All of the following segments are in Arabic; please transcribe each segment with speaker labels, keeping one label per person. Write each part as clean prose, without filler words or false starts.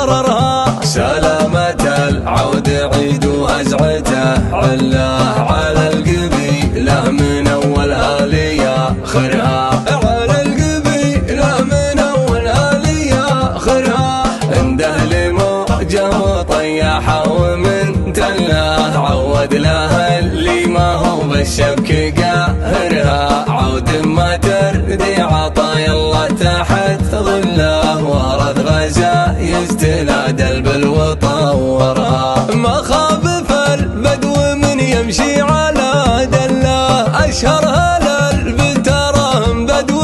Speaker 1: صاررها.
Speaker 2: سلامة العود عيد وأزعته علاه على القبيلة من أولها لآخرها.
Speaker 1: على القبيلة من أولها لآخرها.
Speaker 2: عنده لموجة وطياحة ومن تلاه عود لها اللي ما هو بالشبك قاهرها. عود ما تردي عطايا الله تحت ظله ورث غزايز تنادل بالوطورها.
Speaker 1: ما خاب فالبدو من يمشي على دله أشهرها للبلترهم بدو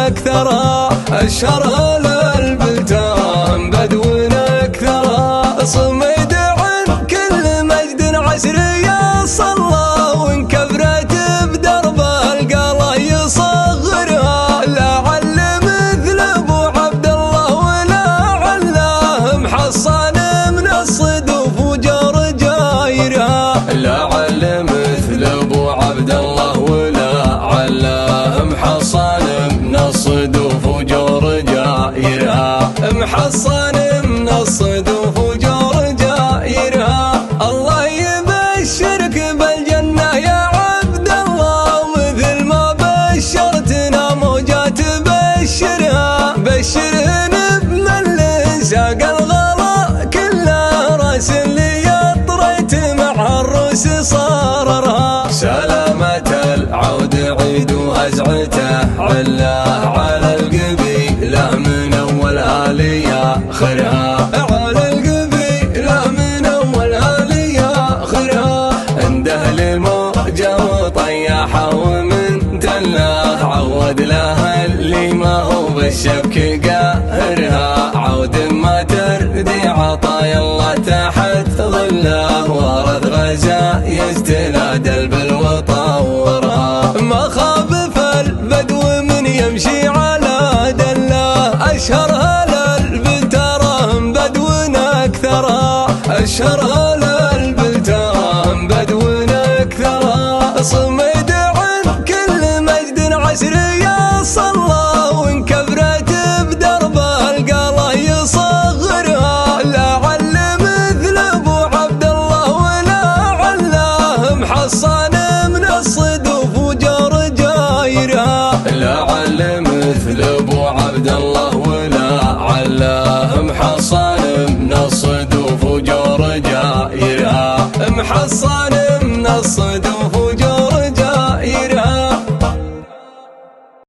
Speaker 1: أكثرها.
Speaker 2: أشهرها للبلتان بدو أكثرها.
Speaker 1: صمد عن كل مجد عسري صلى وانكبرت بدرب القلا يصغرها. لعل مثل ابو عبد الله ولا علاه محصن من الصدوف وجار جايرها.
Speaker 2: لعل مثل ابو عبد الله ولا علاه محصن من الصدوف وجار جايرها.
Speaker 1: محصن من الصدوف وجار جايرها. الله يبشرك بالجنة يا عبد الله مثل ما بشرتنا موجات بشرها. بشرهن بمن ساق الغلا كله راس اللي طريت مع الروس صاررها.
Speaker 2: سلامة العود عيد وأزعته علاه على القبيلة من أولها لآخرها.
Speaker 1: على القبيلة من أولها لآخرها.
Speaker 2: عنده لموجة وطياحة ومن تلاه عود لها اللي ما هو بالشبك قاهرها. عود ما تردي عطايا الله تحت ظله ورث غزايز تنادل بالوطورها.
Speaker 1: ما خاب فالبدو من يمشي على دله أشهرها للبلترهم بدو أكثرها.
Speaker 2: أشهرها للبلتان بدو أكثرها.
Speaker 1: صمد عن كل مجد عسري صلى وانكبرت بدرب القلا يصغرها. لعل مثل ابو عبد الله ولا علاه محصن من الصدوف وجار جايرها.
Speaker 2: لعل مثل ابو عبد الله ولا علاه محصن من الصدوف وجار جايرها.
Speaker 1: محصن من الصدوف